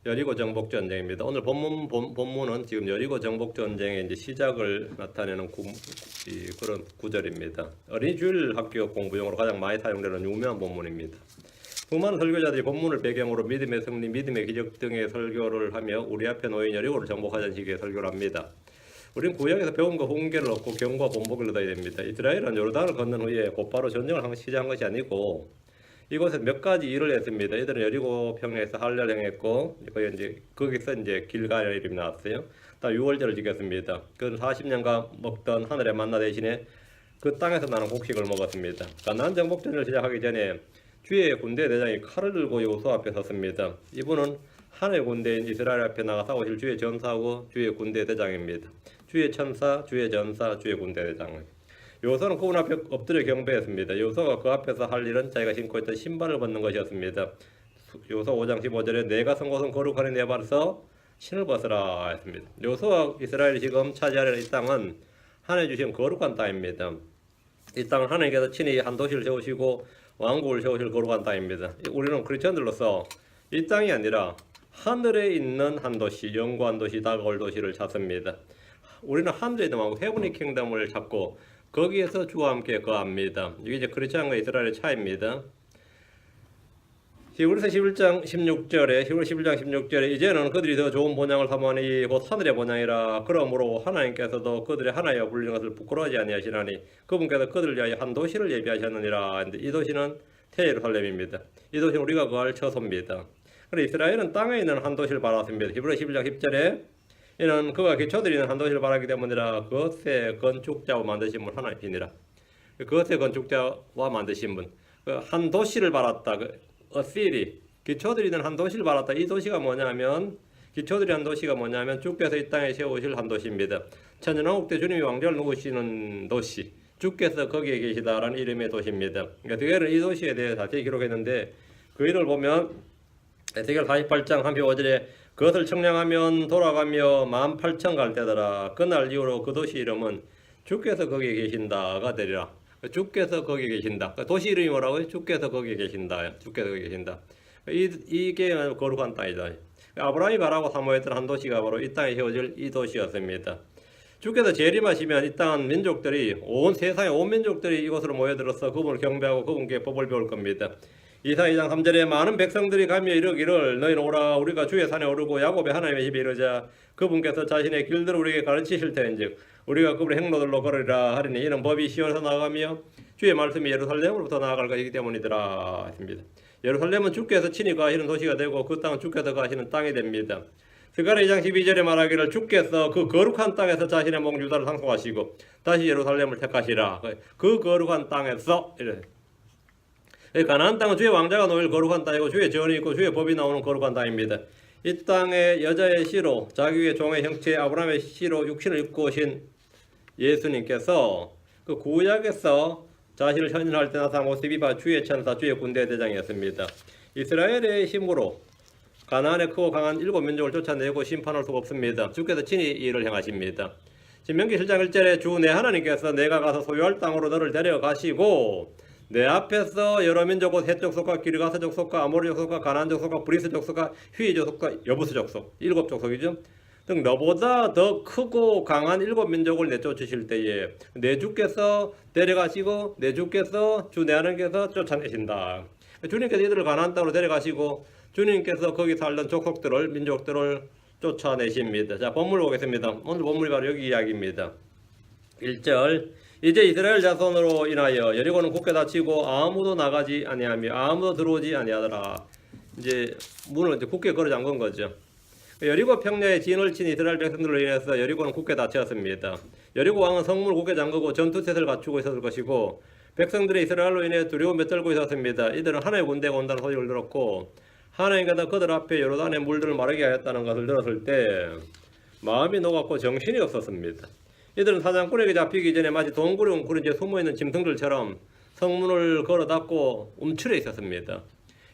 여리고 정복 전쟁입니다. 오늘 본문은 지금 여리고 정복 전쟁의 이제 시작을 나타내는 그런 구절입니다. 어린이 주일 학교 공부용으로 가장 많이 사용되는 유명한 본문입니다. 수많은 설교자들이 본문을 배경으로 믿음의 승리, 믿음의 기적 등의 설교를 하며 우리 앞에 놓인 여리고를 정복하자는 식의 설교를 합니다. 우리는 구약에서 배움과 훈계를 얻고 경과 본복을 얻어야 됩니다. 이스라엘은 요르단을 건넌 후에 곧바로 전쟁을 시작한 것이 아니고 이곳에서 몇 가지 일을 했습니다. 이들은 여리고 평야에서 할례를 행했고 거기서 이제 길가에 이름이 나왔어요. 다 유월절을 지켰습니다. 그는 40년간 먹던 하늘의 만나 대신에 그 땅에서 나는 곡식을 먹었습니다. 가나안 정복전을 시작하기 전에 주의 군대 대장이 칼을 들고 여호수아 앞에 섰습니다. 이분은 하늘의 군대인 이스라엘 앞에 나가 싸우실 주의 전사하고 주의 군대 대장입니다. 주의 천사, 주의 전사, 주의 군대 대장. 여호수아는 그분 앞에 엎드려 경배했습니다. 여호수아가 그 앞에서 할 일은 자기가 신고 있던 신발을 벗는 것이었습니다. 여호수아 5장 15절에 내가 선 곳은 거룩하니 내 발에서 신을 벗으라 했습니다. 여호수아 이스라엘이 지금 차지하려는 이 땅은 하나님 주신 거룩한 땅입니다. 이 땅은 하나님께서 친히 한 도시를 세우시고 왕국을 세우실 거룩한 땅입니다. 우리는 크리스천들로서 이 땅이 아니라 하늘에 있는 한 도시, 영원한 도시, 다가올 도시를 찾습니다. 우리는 하늘에 있는 왕국, 헤븐리 킹덤을 찾고 거기에서 주와 함께 거합니다. 이게 이제 크리스천과 이스라엘의 차이입니다. 히브리서 11장 16절에 이제는 그들이 더 좋은 본향을 삼으니 곧 하늘의 본향이라. 그러므로 하나님께서도 그들의 하나여 불리는 것을 부끄러워하지 아니하시나니 그분께서 그들을 위하여 한 도시를 예비하셨느니라. 이 도시는 테예루살렘입니다. 이 도시는 우리가 거할 처소입니다. 그런데 이스라엘은 땅에 있는 한 도시를 바랐습니다. 히브리서 11장 10절에 이는 그가 기초들이 있는 한 도시를 바라기 때문이라. 그것의 건축자와 만드신 분 하나님이니라. 그것의 건축자와 만드신 분, 한 도시를 바랐다. A city, 기초들이 있는 한 도시를 바랐다. 이 도시가 뭐냐면, 기초들이 한 도시가 뭐냐면 주께서 이 땅에 세우실 한 도시입니다. 천년왕국 때 주님이 왕좌를 누우시는 도시, 주께서 거기에 계시다라는 이름의 도시입니다. 그러니까 이 도시에 대해 자세히 기록했는데 그 일을 보면 에스겔 48장 35절에 그것을 청량하면 돌아가며 18,000 갈대더라. 그날 이후로 그 도시 이름은 주께서 거기에 계신다가 되리라. 주께서 거기 계신다. 도시 이름이 뭐라고요? 주께서 거기 계신다. 주께서 거기 계신다. 이게 거룩한 땅이다. 아브라함이 바라고 사모했던 한 도시가 바로 이 땅에 세워질 이 도시였습니다. 주께서 재림하시면 이 땅은 민족들이 온 세상의 온 민족들이 이곳으로 모여들어서 그분을 경배하고 그분께 법을 배울 겁니다. 이사 2장 3절에 많은 백성들이 가며 이르기를 너희는 오라 우리가 주의 산에 오르고 야곱의 하나님의 집에 이르자 그분께서 자신의 길들을 우리에게 가르치실 터인즉 우리가 그분의 행로들로 걸으리라 하리니 이는 법이 시온에서 나가며 주의 말씀이 예루살렘으로부터 나아갈 것이기 때문이더라 했습니다. 예루살렘은 주께서 친히 거하시는 도시가 되고 그 땅은 주께서 거하시는 땅이 됩니다. 스가랴 2장 12절에 말하기를 주께서 그 거룩한 땅에서 자신의 목 유다를 상속하시고 다시 예루살렘을 택하시라. 그 거룩한 땅에서 이래. 가나안 땅은 주의 왕자가 놓일 거룩한 땅이고 주의 전이 있고 주의 법이 나오는 거룩한 땅입니다. 이 땅에 여자의 씨로 자기의 종의 형체 아브라함의 씨로 육신을 입고 오신 예수님께서 그 구약에서 자신을 현인할 때 나타난 모습이 바로 주의 천사 주의 군대 대장이었습니다. 이스라엘의 힘으로 가나안의 크고 강한 7민족을 쫓아내고 심판할 수가 없습니다. 주께서 친히 이 일을 행하십니다. 신명기 7장 1절에 주 내 하나님께서 내가 가서 소유할 땅으로 너를 데려가시고 내 앞에서 여러 민족 곧 헷 족속과 기르가스 족속과 아모리 족속과 가나안 족속과 브리스 족속과 휘 족속과 여부스 족속 7족속이죠. 등 너보다 더 크고 강한 7민족을 내쫓으실 때에 내 주께서 데려가시고 내 주께서 주 내 하나님께서 쫓아내신다. 주님께서 이들을 가나안 땅으로 데려가시고 주님께서 거기 살던 족속들을 민족들을 쫓아내십니다. 자, 본문 보겠습니다. 오늘 본문이 바로 여기 이야기입니다. 1절 이제 이스라엘 자손으로 인하여 여리고는 굳게 닫히고 아무도 나가지 아니하며 아무도 들어오지 아니하더라. 이제 문을 이제 굳게 걸어 잠근 거죠. 여리고 평야에 진을 친 이스라엘 백성들로 인해서 여리고는 굳게 닫혔습니다. 여리고 왕은 성문을 굳게 잠그고 전투셋을 갖추고 있었을 것이고 백성들이 이스라엘로 인해 두려움에 떨고 있었습니다. 이들은 하나님의 군대가 온다는 소식을 들었고 하나님께서 그들 앞에 요르단의 물들을 마르게 하였다는 것을 들었을 때 마음이 녹았고 정신이 없었습니다. 이들은 사냥꾼에게 잡히기 전에 마치 동굴에 웅크린 채 숨어있는 짐승들처럼 성문을 걸어 닫고 움츠려 있었습니다.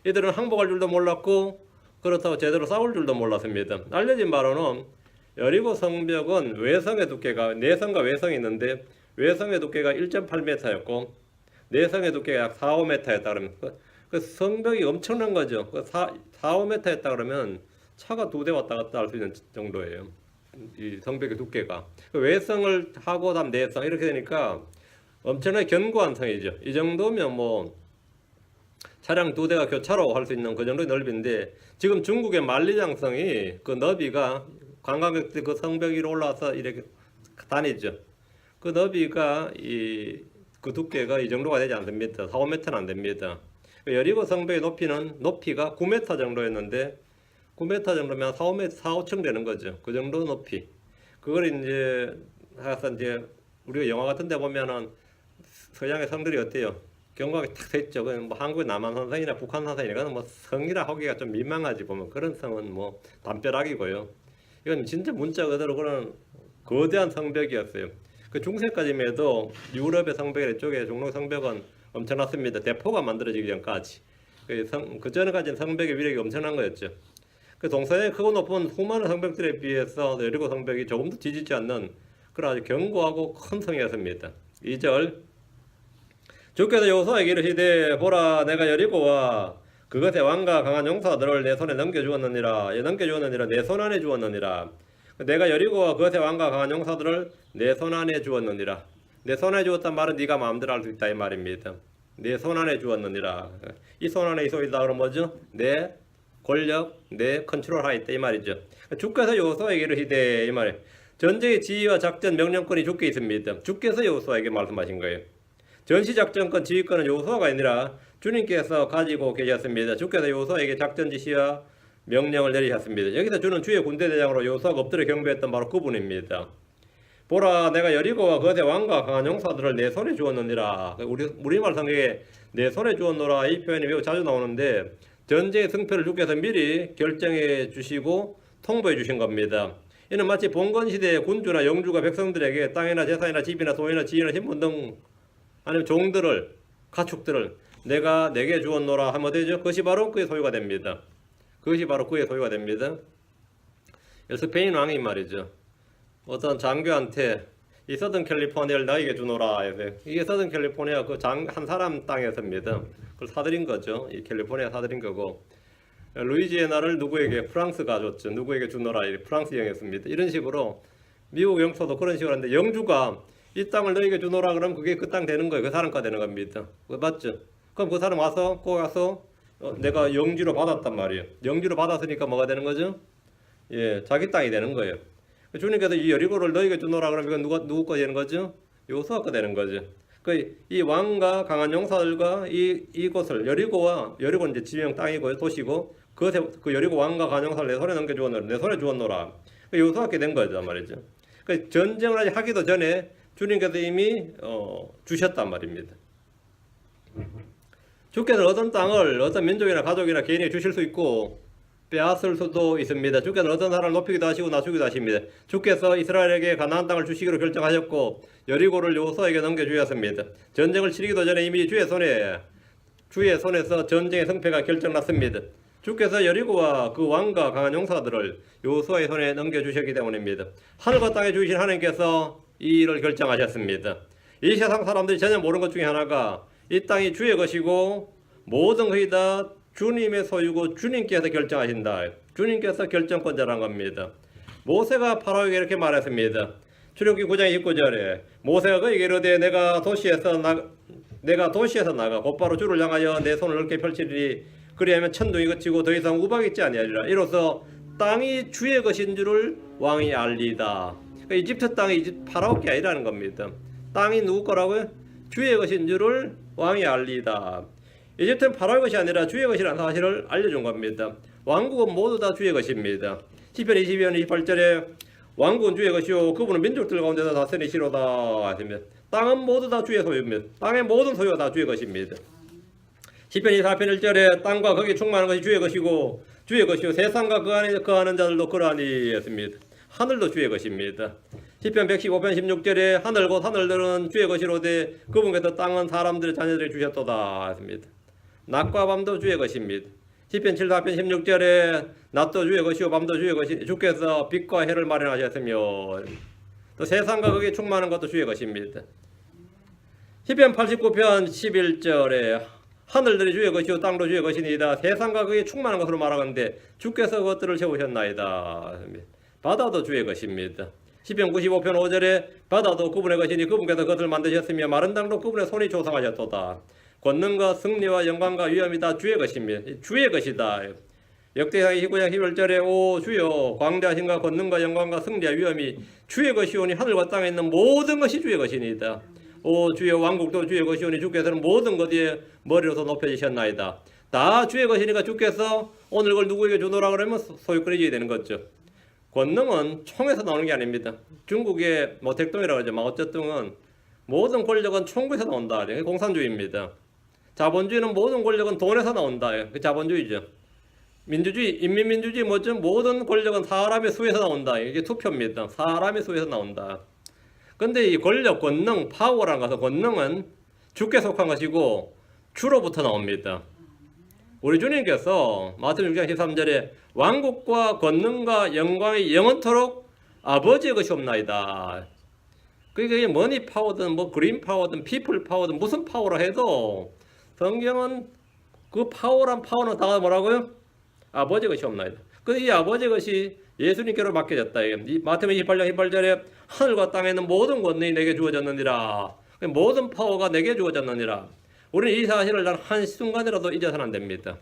이들은 항복할 줄도 몰랐고 그렇다고 제대로 싸울 줄도 몰랐습니다. 알려진 바로는 여리고 성벽은 외성의 두께가 내성과 외성이 있는데 외성의 두께가 1.8m였고 내성의 두께가 약 4-5m였다 그러면 그 성벽이 엄청난 거죠. 4-5m였다 그러면 차가 2대 왔다 갔다 할 수 있는 정도예요. 이 성벽의 두께가. 외성을 하고 다음 내성 이렇게 되니까 엄청나게 견고한 성이죠. 이 정도면 뭐 차량 2대가 교차로 할 수 있는 그 정도의 넓이인데, 지금 중국의 만리장성이 그 너비가 관광객들 그 성벽 위로 올라와서 이렇게 다니죠. 그 너비가 그 두께가 이 정도가 되지 않습니다. 4, 5m는 안 됩니다. 여리고 성벽의 높이가 9m 정도였는데 9m 정도면 4, 5m, 4, 5층 되는 거죠. 그 정도 높이. 그걸 이제 우리가 영화 같은 데 보면은 서양의 성들이 어때요? 경각이 탁 서 있죠. 뭐 한국의 남한산성이나 북한산성이나 이거는 뭐 성이라 하기가 좀 민망하지. 보면 그런 성은 뭐 담벼락이고요. 이건 진짜 문자 그대로 그런 거대한 성벽이었어요. 그 중세까지만 해도 유럽의 성벽 이쪽에 중동 성벽은 엄청났습니다. 대포가 만들어지기 전까지. 그 전에까지는 성벽의 위력이 엄청난 거였죠. 그 동서양의 크고 높은 수많은 성벽들에 비해서 여리고 성벽이 조금도 뒤지지 않는 그런 아주 견고하고 큰 성이었습니다. 2절 주께서 여호수아에게 이르시되 보라 내가 여리고와 그것의 왕과 강한 용사들을 내 손에 넘겨주었느니라. 내 손 안에 주었느니라. 내가 여리고와 그것의 왕과 강한 용사들을 내 손 안에 주었느니라. 내 손 안에 주었단 말은 네가 마음대로 할 수 있다 이 말입니다. 내 손 안에 주었느니라. 이 손 안에 이 소리다 그러면 뭐죠? 내 권력, 내 컨트롤 하에 있다 이 말이죠. 주께서 여호수아에게 이르시되 이 말이에요. 전쟁의 지휘와 작전 명령권이 주께 있습니다. 주께서 여호수아에게 말씀하신 거예요. 전시작전권 지휘권은 여호수아가 아니라 주님께서 가지고 계셨습니다. 주께서 여호수아에게 작전 지시와 명령을 내리셨습니다. 여기서 주는 주의 군대대장으로 여호수아가 엎드려 경배했던 바로 그분입니다. 보라 내가 여리고와 그것의 왕과 강한 용사들을 내 손에 주었느니라. 우리말 성경에 내 손에 주었노라 이 표현이 매우 자주 나오는데 전쟁의 승패를 주께서 미리 결정해 주시고 통보해 주신 겁니다. 이는 마치 봉건시대의 군주나 영주가 백성들에게 땅이나 재산이나 집이나 소유나 지위나 신분 등 아니면 종들을 가축들을 내가 내게 주었노라 하면 되죠. 그것이 바로 그의 소유가 됩니다. 스페인 왕이 말이죠. 어떤 장교한테 이 서든 캘리포니아를 나에게 주노라 해서 이게 서든 캘리포니아 한 사람 땅이었습니다. 그걸 사들인 거죠. 이 캘리포니아 사들인 거고 루이지애나를 누구에게 프랑스가 줬죠. 누구에게 주노라 프랑스 영이었습니다. 이런 식으로 미국 영토도 그런 식으로 하는데 영주가 이 땅을 너에게 주노라 그러면 그게 그 땅 되는 거예요. 그 사람 거 되는 겁니다. 맞죠? 그럼 그 사람 와서 꼭 가서 내가 영주로 받았단 말이에요. 영주로 받았으니까 뭐가 되는 거죠? 예, 자기 땅이 되는 거예요. 주님께서 이 여리고를 너에게 주노라 그러면 이건 누구 거 되는 거죠? 여호수아 거 되는 거죠. 이 왕과 강한 용사들과 이곳을 여리고는 이제 지명 땅이고요, 도시고 그 여리고 왕과 강한 용사를 내 손에 넘겨주었노라, 내 손에 주었노라. 여호수아께 된 거죠, 말이죠. 전쟁을 아직 하기도 전에 주님께서 이미 주셨단 말입니다. 주께서 어떤 땅을 어떤 민족이나 가족이나 개인이 주실 수 있고 빼앗을 수도 있습니다. 주께서 어떤 사람을 높이기도 하시고 낮추기도 하십니다. 주께서 이스라엘에게 가나안 땅을 주시기로 결정하셨고 여리고를 여호수아에게 넘겨주셨습니다. 전쟁을 치르기도 전에 이미 주의 손에서 전쟁의 승패가 결정났습니다. 주께서 여리고와 그 왕과 강한 용사들을 여호수아의 손에 넘겨주셨기 때문입니다. 하늘과 땅에 주신 하나님께서 이 일을 결정하셨습니다. 이 세상 사람들이 전혀 모르는 것 중에 하나가 이 땅이 주의 것이고 모든 것이 다 주님의 소유고 주님께서 결정하신다. 주님께서 결정권자라는 겁니다. 모세가 파라오에게 이렇게 말했습니다. 출애굽기 9장 29절에 모세가 그에게 이르되 내가 도시에서 나가 곧바로 주를 향하여 내 손을 넓게 펼치리니 그리하면 천둥이 그치고 더 이상 우박이 있지 아니하리라. 이로써 땅이 주의 것인 줄을 왕이 알리다. 이집트 땅이 파라오 게 아니라는 겁니다. 땅이 누구 거라고요? 주의 것인 줄을 왕이 알리다. 이집트는 파라오의 것이 아니라 주의 것이라는 사실을 알려준 겁니다. 왕국은 모두 다 주의 것입니다. 시편 22편 28절에 왕국은 주의 것이요 그분은 민족들 가운데서 다스리시로다 하십니다. 땅은 모두 다 주의 소유입니다. 땅의 모든 소유가 다 주의 것입니다. 시편 24편 1절에 땅과 거기 충만한 것이 주의 것이고 세상과 그 안에 거하는 자들도 그러하니 했습니다. 하늘도 주의 것입니다. 시편 115편 16절에 하늘 곧 하늘들은 주의 것이로되 그분께서 땅은 사람들의 자녀들에게 주셨도다 했습니다. 낮과 밤도 주의 것입니다. 시편 74편 16절에 낮도 주의 것이요 밤도 주의 것이 주께서 빛과 해를 마련하셨으며 또 세상과 거기에 충만한 것도 주의 것입니다. 시편 89편 11절에 하늘들이 주의 것이요 땅도 주의 것이니이다. 세상과 그에 충만한 것으로 말하건대 주께서 그것들을 세우셨나이다. 바다도 주의 것입니다. 시편 95편 5절에 바다도 그분의 것이니 그분께서 그것을 만드셨으며 마른 땅도 그분의 손이 조성하셨도다. 권능과 승리와 영광과 위엄이 다 주의 것입니다. 주의 것이다. 역대상 29장 11절에 오 주여 광대하신가 권능과 영광과 승리와 위엄이 주의 것이오니 하늘과 땅에 있는 모든 것이 주의 것이니이다. 오 주여 왕국도 주의 것이오니 주께서는 모든 것 위에 머리로서 높여지셨나이다. 다 주의 것이니까 주께서 오늘 그걸 누구에게 주노라 그러면 소유권이 줘야 되는 거죠. 권능은 총에서 나오는 게 아닙니다. 중국의 뭐 택동이라고 하죠. 마오쩌둥은 모든 권력은 총에서 나온다. 그게 공산주의입니다. 자본주의는 모든 권력은 돈에서 나온다. 그 자본주의죠. 민주주의, 인민민주주의 뭐죠? 모든 권력은 사람의 수에서 나온다. 이게 투표입니다. 사람의 수에서 나온다. 근데 이 권력, 권능, 파워라는 것은 권능은 주께 속한 것이고 주로부터 나옵니다. 우리 주님께서 마태복음 6장 13절에 왕국과 권능과 영광이 영원토록 아버지의 것이 없나이다. 그게 머니 파워든 뭐 그린 파워든 피플 파워든 무슨 파워라 해도 성경은 그 파워란 파워는 다 뭐라고요? 아버지의 것이 없나이다. 그 이 아버지의 것이 예수님께로 맡겨졌다. 이 마태복음 28장 18절에 하늘과 땅에 있는 모든 권능이 내게 주어졌느니라. 모든 파워가 내게 주어졌느니라. 우리는 이 사실을 단 한순간이라도 잊어서는 안 됩니다.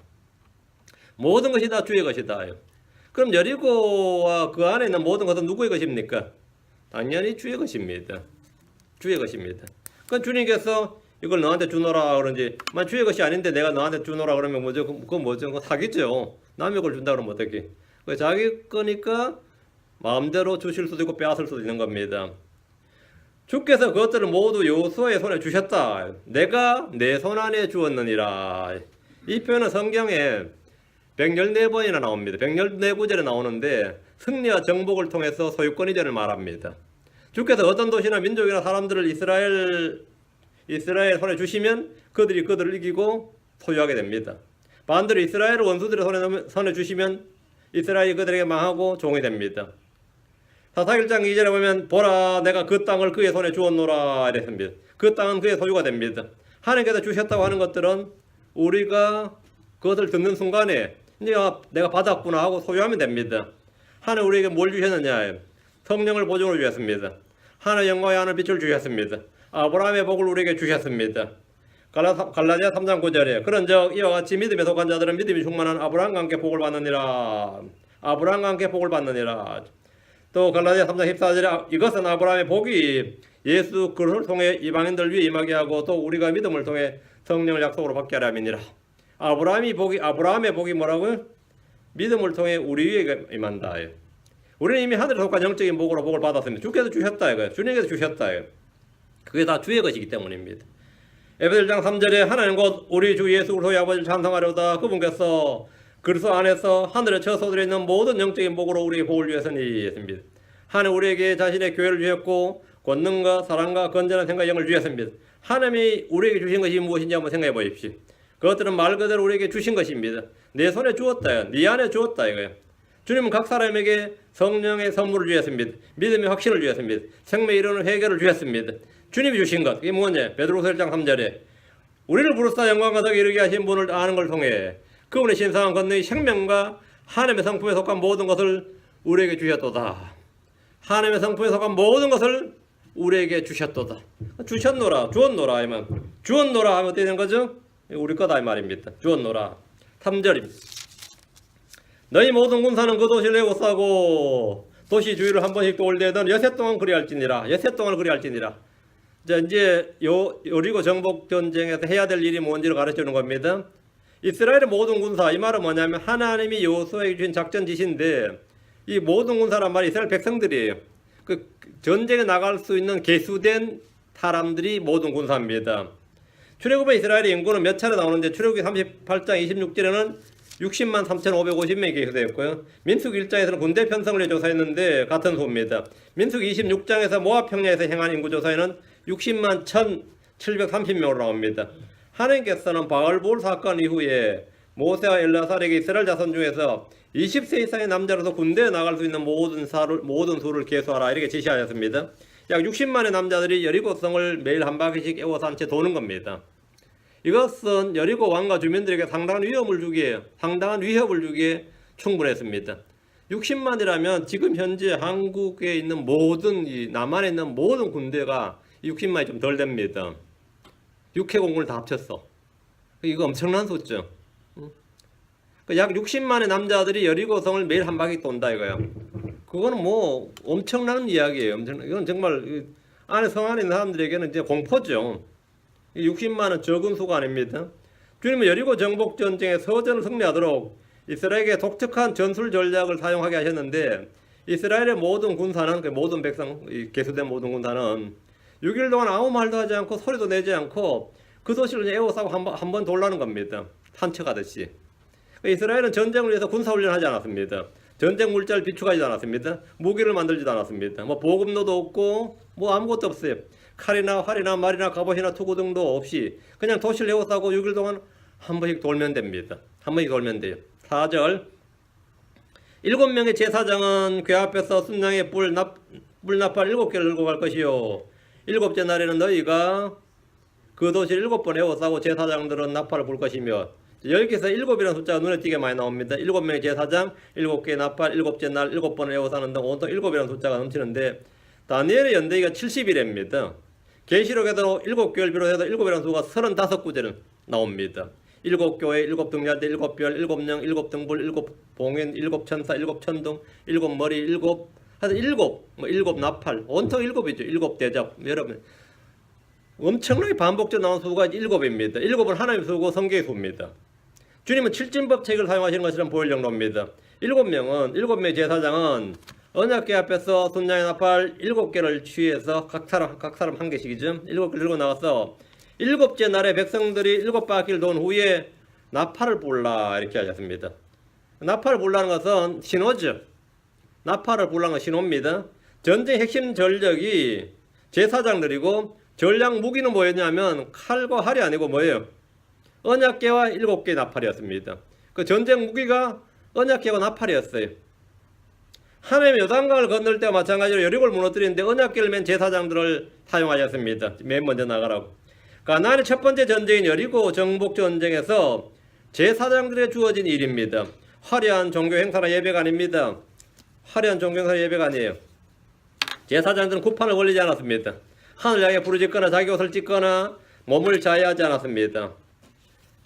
모든 것이 다 주의 것이다. 그럼 여리고와 그 안에 있는 모든 것은 누구의 것입니까? 당연히 주의 것입니다. 주의 것입니다. 그럼 주님께서 이걸 너한테 주노라 그런지, 만 주의 것이 아닌데 내가 너한테 주노라 그러면 뭐죠? 그건 뭐죠? 그건 사기죠. 남의 걸 준다 그러면 어떡해? 자기 거니까 마음대로 주실 수도 있고 빼앗을 수도 있는 겁니다. 주께서 그것들을 모두 여호수아의 손에 주셨다. 내가 내 손 안에 주었느니라. 이 표현은 성경에 114번이나 나옵니다. 114구절에 나오는데 승리와 정복을 통해서 소유권 이전을 말합니다. 주께서 어떤 도시나 민족이나 사람들을 이스라엘 손에 주시면 그들을 이기고 소유하게 됩니다. 반대로 이스라엘 원수들의 손에 주시면 이스라엘이 그들에게 망하고 종이 됩니다. 사사기 1장 2절에 보면 보라 내가 그 땅을 그의 손에 주었노라 이랬습니다. 그 땅은 그의 소유가 됩니다. 하나님께서 주셨다고 하는 것들은 우리가 그것을 듣는 순간에 내가 받았구나 하고 소유하면 됩니다. 하나님 우리에게 뭘 주셨느냐? 성령을 보증으로 주셨습니다. 하나님의 영광의 하늘 빛을 주셨습니다. 아브라함의 복을 우리에게 주셨습니다. 갈라디아 3장 9절에 그런즉 이와 같이 믿음에 속한 자들은 믿음이 충만한 아브라함과 함께 복을 받느니라. 아브라함과 함께 복을 받느니라. 또 갈라디아 3장 14절에 이것은 아브라함의 복이 예수 그리스도를 통해 이방인들 위에 임하게 하고 또 우리가 믿음을 통해 성령을 약속으로 받게 하려 함이니라. 아브라함의 복이 뭐라고요? 믿음을 통해 우리 위에 임한다. 우리는 이미 하늘에 속한 영적인 복으로 복을 받았습니다. 주께서 주셨다 이거예요. 주님께서 주셨다 이거예요. 그게 다 주의 것이기 때문입니다. 에베소서 1장 3절에 하나님 곧 우리 주 예수 그리스도의 아버지를 찬송하려다 그분께서 그리스도 안에서 하늘에 처소들에 있는 모든 영적인 복으로 우리에게 복을 주셨으니 했습니다. 하나님 우리에게 자신의 교회를 주셨고 권능과 사랑과 건전한 생각 영을 주셨습니다. 하나님이 우리에게 주신 것이 무엇인지 한번 생각해 보십시오. 그것들은 말 그대로 우리에게 주신 것입니다. 내 손에 주었다. 네 안에 주었다 이거예요. 주님은 각 사람에게 성령의 선물을 주셨습니다. 믿음의 확신을 주셨습니다. 생명의 이루는 회개를 주셨습니다. 주님이 주신 것 이게 뭐냐? 베드로서 1장 3절에 우리를 부르사 영광과 덕에 이르게 하신 분을 아는 걸 통해 그분의 신성한 권능이 생명과 하나님의 성품에 속한 모든 것을 우리에게 주셨도다. 하나님의 성품에 속한 모든 것을 우리에게 주셨도다. 주셨노라, 주었노라 하면 주었노라 하면 어떻게 되는 거죠? 우리 거다 이 말입니다. 주었노라. 3절입니다. 너희 모든 군사는 그 도시를 에워싸고 도시 주위를 한 번씩 돌되던 여세 동안 그리할지니라. 여세 동안 그리할지니라. 이제 여리고 정복 전쟁에서 해야 될 일이 뭔지를 가르쳐주는 겁니다. 이스라엘의 모든 군사, 이 말은 뭐냐면 하나님이 여호수아에게 주신 작전 지시인데 이 모든 군사란 말이 이스라엘 백성들이에요. 그 전쟁에 나갈 수 있는 계수된 사람들이 모든 군사입니다. 출애굽의 이스라엘의 인구는 몇 차례 나오는데 출애굽기 38장 26절에는 60만 3,550명이 계수되었고요. 민수기 1장에서는 군대 편성을 조사했는데 같은 수입니다. 민수기 26장에서 모압 평야에서 행한 인구 조사에는 60만 1,730명으로 나옵니다. 하나님께서는 바알볼 사건 이후에 모세와 엘라살에게 이스라엘 자손 중에서 20세 이상의 남자로서 군대에 나갈 수 있는 모든 수를 계수하라 이렇게 지시하였습니다. 약 60만의 남자들이 여리고성을 매일 한 바퀴씩 에워서 한 채 도는 겁니다. 이것은 여리고 왕과 주민들에게 상당한 위협을 주기에 충분했습니다. 60만이라면 지금 현재 한국에 있는 남한에 있는 모든 군대가 60만이 좀 덜 됩니다. 육해공군을 다 합쳤어. 이거 엄청난 숫자. 약 60만의 남자들이 여리고성을 매일 한 바퀴 돈다 이거야. 그거는 뭐 엄청난 이야기예요. 이건 정말 성 안에 있는 사람들에게는 이제 공포죠. 60만은 적은 수가 아닙니다. 주님은 여리고 정복 전쟁에 서전을 승리하도록 이스라엘에게 독특한 전술 전략을 사용하게 하셨는데, 이스라엘의 모든 군사는, 모든 백성, 계수된 모든 군사는 6일 동안 아무 말도 하지 않고 소리도 내지 않고 그 도시를 에워싸고 한 번 돌라는 겁니다. 산책하듯이. 이스라엘은 전쟁을 위해서 군사훈련하지 않았습니다. 전쟁 물자를 비축하지도 않았습니다. 무기를 만들지도 않았습니다. 보급로도 없고 아무것도 없어요. 칼이나 활이나 말이나 갑옷이나 투구 등도 없이 그냥 도시를 에워싸고 6일 동안 한 번씩 돌면 됩니다. 한 번씩 돌면 돼요. 4절 7명의 제사장은 궤 앞에서 순양의 뿔나팔 7개를 들고 갈 것이요, 7째 날에는 너희가 그 도시를 7번 에워싸고 제사장들은 나팔을 불 것이며, 여기서 7이라는 숫자가 눈에 띄게 많이 나옵니다. 7명의 제사장, 7개의 나팔, 7째 날 7번을 에워싸는 등 온통 7이라는 숫자가 넘치는데, 다니엘의 연대기가 70일입니다. 계시록에도 7교회를 비롯해서 7이라는 수가 35구절은 나옵니다. 7교회, 7등잔대, 7별, 7령, 7등불, 7봉인, 7천사, 7천둥, 7머리, 7 나팔, 온통 7이죠. 7대접. 여러분, 엄청나게 반복적으로 나온 수가 7입니다. 7은 하나님의 수고 성경의 수입니다. 주님은 칠진법책을 사용하시는 것이란 보일 정도입니다. 7명의 제사장은 언약궤 앞에서 순양의 나팔 7개를 취해서 각 사람 한 개씩이죠. 7개를 들고 나와서 7째 날에 백성들이 7바퀴를 돈 후에 나팔을 불라 이렇게 하셨습니다. 나팔을 불라는 것은 신호죠. 나팔을 불라는 것은 신호입니다. 전쟁 핵심 전력이 제사장들이고, 전략 무기는 뭐였냐면 칼과 활이 아니고 뭐예요? 언약궤와 7개의 나팔이었습니다. 그 전쟁 무기가 언약궤와 나팔이었어요. 하나님의 요단강을 건널 때와 마찬가지로 여리고를 무너뜨리는데 언약궤를 맨 제사장들을 사용하셨습니다. 맨 먼저 나가라고. 가나안의 첫 번째 전쟁인 여리고 정복 전쟁에서 제사장들에 주어진 일입니다. 화려한 종교 행사나 예배가 아닙니다. 화려한 종교 행사나 예배가 아니에요. 제사장들은 구판을 걸리지 않았습니다. 하늘 향해 부르짖거나 자기 옷을 찢거나 몸을 자해하지 않았습니다.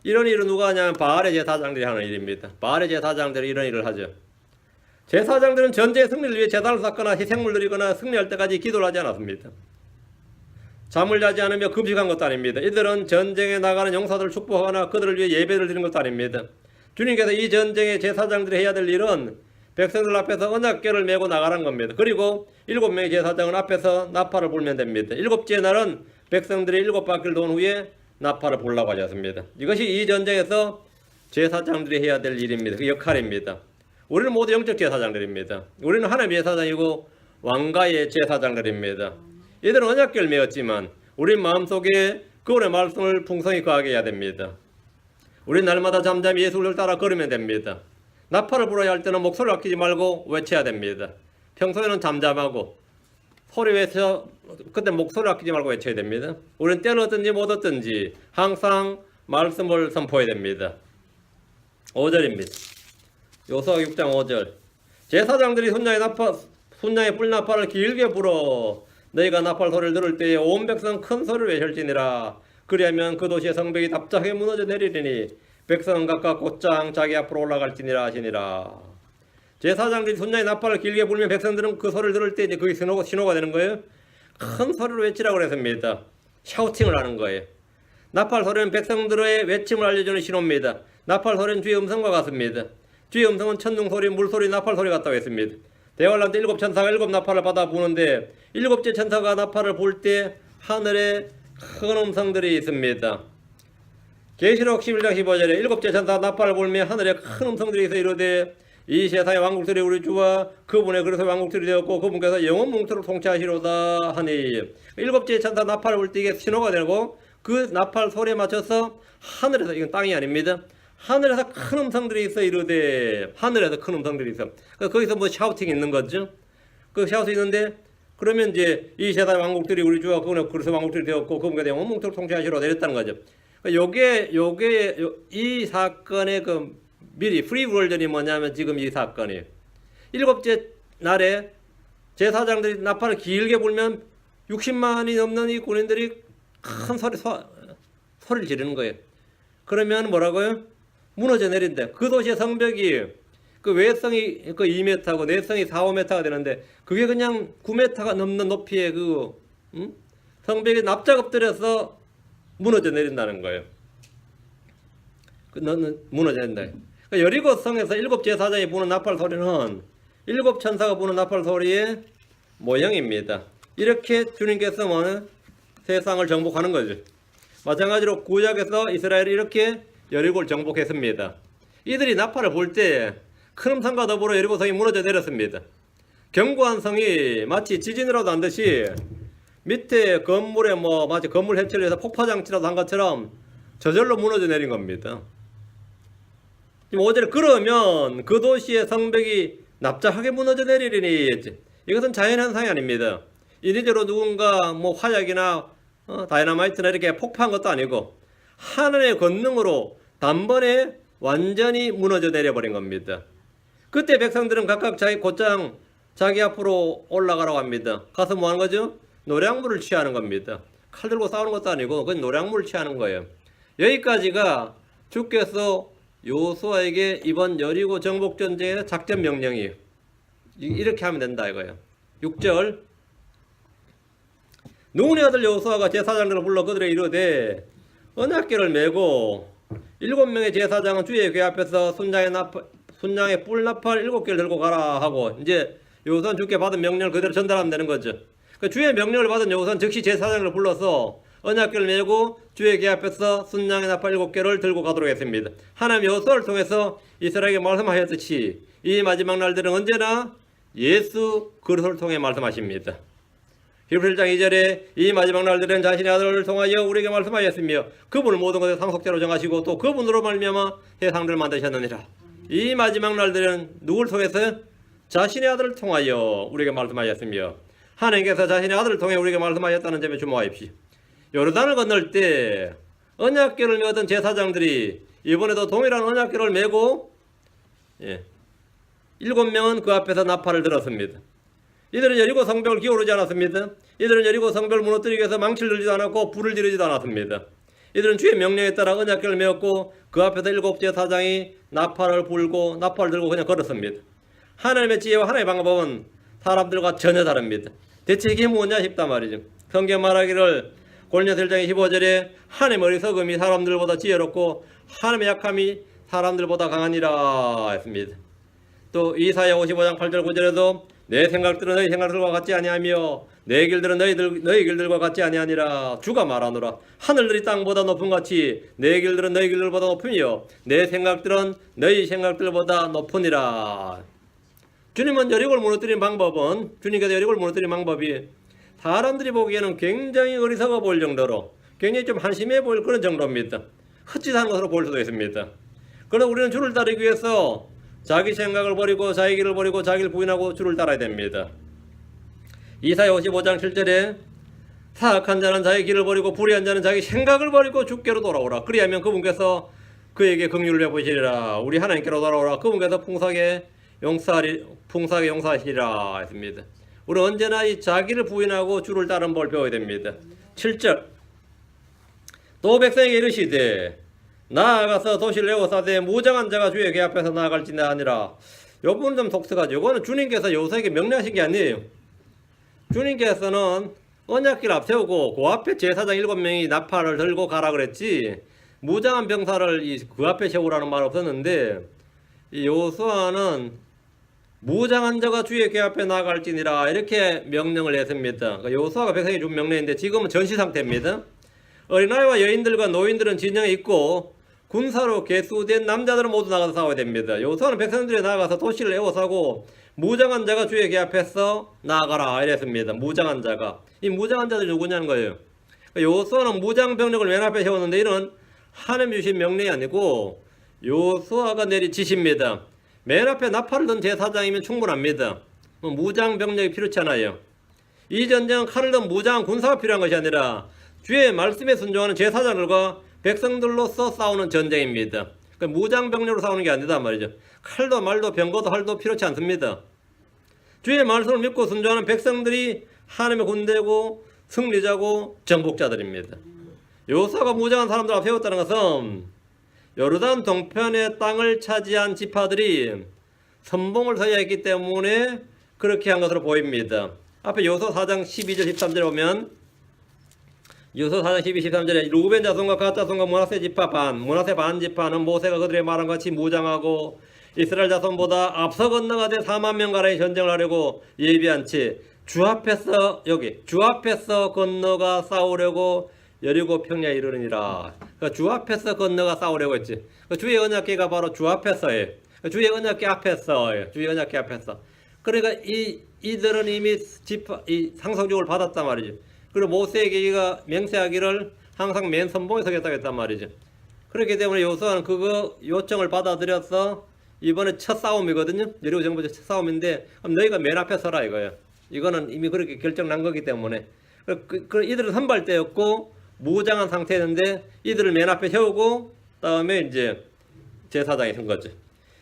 이런 일은 누가 하냐면 바알의 제사장들이 하는 일입니다. 바알의 제사장들이 이런 일을 하죠. 제사장들은 전쟁의 승리를 위해 제단을 쌓거나 희생물 드리거나 승리할 때까지 기도를 하지 않았습니다. 잠을 자지 않으며 금식한 것도 아닙니다. 이들은 전쟁에 나가는 용사들을 축복하거나 그들을 위해 예배를 드리는 것도 아닙니다. 주님께서 이 전쟁의 제사장들이 해야 될 일은 백성들 앞에서 언약궤를 메고 나가는 겁니다. 그리고 7명의 제사장은 앞에서 나팔을 불면 됩니다. 7째 날은 백성들이 7바퀴를 돈 후에 나팔을 불라고 하셨습니다. 이것이 이 전쟁에서 제사장들이 해야 될 일입니다. 그 역할입니다. 우리는 모두 영적 제사장들입니다. 우리는 하나님의 제사장이고 왕가의 제사장들입니다. 이들은 언약궤를 메었지만 우리 마음속에 그분의 말씀을 풍성히 거하게 해야 됩니다. 우리는 날마다 잠잠히 예수를 따라 걸으면 됩니다. 나팔을 불어야 할 때는 목소리를 아끼지 말고 외쳐야 됩니다. 평소에는 잠잠하고 소리 외쳐, 그때 목소리를 아끼지 말고 외쳐야 됩니다. 우리는 때는 어떤지 못 어떤지 항상 말씀을 선포해야 됩니다. 5절입니다. 요수아 6장 5절. 제사장들이 순양의 뿔나팔을 길게 불어 너희가 나팔 소리를 들을 때에 온 백성 큰 소리를 외칠지니라. 그리하면 그 도시의 성벽이 답답하게 무너져 내리리니 백성은 각각 곧장 자기 앞으로 올라갈지니라 하시니라. 제사장들이 순양의 나팔을 길게 불면 백성들은 그 소리를 들을 때 이제 그게 신호가 되는 거예요. 큰 소리로 외치라고 그랬습니다. 샤우팅을 하는 거예요. 나팔 소리는 백성들의 외침을 알려주는 신호입니다. 나팔 소리는 주의 음성과 같습니다. 주의 음성은 천둥 소리, 물소리, 나팔 소리 같다고 했습니다. 대관람 때 7천사가 7나팔을 받아 부는데 7째 천사가 나팔을 불 때 하늘에 큰 음성들이 있습니다. 계시록 11장 15절에 7째 천사가 나팔을 불며 하늘에 큰 음성들이 있어 이르되 이 세상의 왕국들이 우리 주와 그분의 그릇의 왕국들이 되었고 그분께서 영원 뭉토록 통치하시로다 하니, 7째 천사 나팔을 불 때 이게 신호가 되고 그 나팔 소리에 맞춰서 하늘에서, 이건 땅이 아닙니다, 하늘에서 큰 음성들이 있어 이르되, 하늘에서 큰 음성들이 있어. 거기서 뭐 샤우팅이 있는 거죠. 그 샤우팅이 있는데 그러면 이제 이 세상의 왕국들이 우리 주와 그분의 그릇의 왕국들이 되었고 그분께서 영원 뭉토록 통치하시로다 이랬다는 거죠. 이 사건의 그 미리 프리 버전이 뭐냐면 지금 이 사건이 일곱째 날에 제사장들이 나팔을 길게 불면 60만이 넘는 이 군인들이 큰 소리를 지르는 거예요. 그러면 뭐라고요? 무너져 내린대. 그 도시의 성벽이 그 외성이 그 2m고 내성이 4, 5m가 되는데 그게 그냥 9m가 넘는 높이의 그 성벽이 납작 엎드려서 무너져 내린다는 거예요. 너는 무너져 내린다. 그러니까 여리고 성에서 일곱 제사장이 부는 나팔 소리는 일곱 천사가 부는 나팔 소리의 모형입니다. 이렇게 주님께서 뭐는 세상을 정복하는 거죠. 마찬가지로 구약에서 이스라엘이 이렇게 여리고를 정복했습니다. 이들이 나팔을 불 때 큰 성과 더불어 여리고 성이 무너져 내렸습니다. 견고한 성이 마치 지진이라도 한 듯이 밑에 건물에 마치 건물 해체를 해서 폭파장치라도 한 것처럼 저절로 무너져 내린 겁니다. 오늘 그러면 그 도시의 성벽이 납작하게 무너져 내리리니 이것은 자연현상이 아닙니다. 인위적으로 누군가 화약이나 다이너마이트나 이렇게 폭파한 것도 아니고 하늘의 권능으로 단번에 완전히 무너져 내려버린 겁니다. 그때 백성들은 각각 곧장 자기 앞으로 올라가라고 합니다. 가서 뭐 하는 거죠? 노량물을 취하는 겁니다. 칼 들고 싸우는 것도 아니고 그건 노량물을 취하는 거예요. 여기까지가 주께서 여호수아에게 이번 여리고 정복 전쟁의 작전 명령이에요. 이렇게 하면 된다 이거예요. 6절 눈의 아들 여호수아가 제사장들을 불러 그들에게 이르되 언약궤를 메고 7명의 제사장은 주의 궤 앞에서 순장의 뿔나팔 7개를 들고 가라 하고 이제 여호수아는 주께 받은 명령을 그대로 전달하면 되는 거죠. 그 주의 명령을 받은 여호수아는 즉시 제사장을 불러서 언약궤를 메고 주의 궤 앞에서 순양의 나팔 7개를 들고 가도록 했습니다. 하나님 여호수아를 통해서 이스라엘에게 말씀하셨듯이 이 마지막 날들은 언제나 예수 그리스도를 통해 말씀하십니다. 히브리서 1장 2절에 이 마지막 날들은 자신의 아들을 통하여 우리에게 말씀하였으며 그분을 모든 것의 상속자로 정하시고 또 그분으로 말미암아 세상들을 만드셨느니라. 이 마지막 날들은 누굴 통해서? 자신의 아들을 통하여 우리에게 말씀하셨으며 하나님께서 자신의 아들을 통해 우리에게 말씀하셨다는 점에 주목하십시오. 요르단을 건널 때 언약궤를 메었던 제사장들이 이번에도 동일한 언약궤를 메고 7명은 그 앞에서 나팔을 들었습니다. 이들은 여리고 성벽을 기어오르지 않았습니다. 이들은 여리고 성벽을 무너뜨리기 위해서 망치를 들지도 않았고 불을 지르지도 않았습니다. 이들은 주의 명령에 따라 언약궤를 메었고 그 앞에서 7 제사장이 나팔을 불고 나팔을 들고 그냥 걸었습니다. 하나님의 지혜와 하나님의 방법은 사람들과 전혀 다릅니다. 대체 이게 뭐냐 싶단 말이죠. 성경 말하기를 고린도서 1장 15절에 하나님의 어리석음이 사람들보다 지혜롭고 하나님의 약함이 사람들보다 강하니라 했습니다. 또 이사야 55장 8절 9절에도 내 생각들은 너희 생각들과 같지 아니하며 내 길들은 너희 길들과 같지 아니하니라. 주가 말하노라. 하늘들이 땅보다 높은 같이 내 길들은 너희 길들보다 높으며 내 생각들은 너희 생각들보다 높으니라. 주님은 여리고를 무너뜨린 방법은 주님께서 여리고를 무너뜨린 방법이 사람들이 보기에는 굉장히 어리석어 보일 정도로 굉장히 좀 한심해 보일 그런 정도입니다. 헛짓하는 것으로 볼 수도 있습니다. 그러나 우리는 주를 따르기 위해서 자기 생각을 버리고 자기 길을 버리고 자기를 부인하고 주를 따라야 됩니다. 이사야 55장 7절에 사악한 자는 자기 길을 버리고 불의한 자는 자기 생각을 버리고 주께로 돌아오라. 그리하면 그분께서 그에게 긍휼을 베푸시리라. 우리 하나님께로 돌아오라. 그분께서 풍성하게 용서하시리라 했습니다. 우리는 언제나 이 자기를 부인하고 주를 따르는 법을 배워야 됩니다. 7절 또 백성에게 이르시되 나아가서 도시를 에워싸되 무장한 자가 주의 궤 앞에서 나아갈지나 하니라. 요 부분은 좀 독특하죠. 이거는 주님께서 여호수아에게 명령하신 게 아니에요. 주님께서는 언약궤를 앞세우고 그 앞에 제사장 7명이 나팔을 들고 가라 그랬지 무장한 병사를 그 앞에 세우라는 말 없었는데 이 여호수아는 무장한 자가 주의 궤 앞에 나아갈지니라 이렇게 명령을 했습니다. 그러니까 여호수아가 백성에게 준 명령인데 지금은 전시 상태입니다. 어린아이와 여인들과 노인들은 진영에 있고 군사로 개수된 남자들은 모두 나가서 싸워야 됩니다. 여호수아는 백성들이 나가서 도시를 에워싸고 무장한 자가 주의 궤 앞에서 나아가라 이랬습니다. 무장한 자가. 이 무장한 자들이 누구냐는 거예요. 여호수아는 무장 병력을 맨 앞에 세웠는데 이는 하나님 주신 명령이 아니고 여호수아가 내린 지시입니다. 맨 앞에 나팔을 든 제사장이면 충분합니다. 무장 병력이 필요치 않아요. 이 전쟁은 칼을 든 무장한 군사가 필요한 것이 아니라 주의 말씀에 순종하는 제사장들과 백성들로서 싸우는 전쟁입니다. 무장병력으로 싸우는 게 아니다 말이죠. 칼도 말도 병거도 활도 필요치 않습니다. 주의 말씀을 믿고 순종하는 백성들이 하나님의 군대고 승리자고 정복자들입니다. 여호수아가 무장한 사람들 앞에 세웠다는 것은 요르단 동편의 땅을 차지한 지파들이 선봉을 서야 했기 때문에 그렇게 한 것으로 보입니다. 앞에 여호수아 4장 12절 13절에 보면 여호수아 4장 12, 13절에 루벤 자손과 갓 자손과 므낫세 지파 므낫세 반 지파는 모세가 그들의 말한 같이 무장하고 이스라엘 자손보다 앞서 건너가되 4만 명가량의 전쟁을 하려고 예비한 채 주 앞에서 건너가 싸우려고 여리고 평야에 이르느니라. 그러니까 주 앞에서 건너가 싸우려고 했지. 주의 언약궤가 바로 주 앞에서예요. 주의 언약궤 앞에서예요. 주의 언약궤 앞에서. 그러니까 이들은 이미 이 상속육을 받았단 말이죠. 그리고 모세에게 맹세하기를 항상 맨 선봉에 서겠다고 했단 말이죠. 그렇기 때문에 여호수아는 그거 요청을 받아들여서 이번에 첫 싸움이거든요. 여리고 정부의 첫 싸움인데 그럼 너희가 맨 앞에 서라 이거예요. 이거는 이미 그렇게 결정난 거기 때문에 이들은 선발대였고 무장한 상태였는데 이들을 맨 앞에 세우고 다음에 이제 제사장이 선 거죠.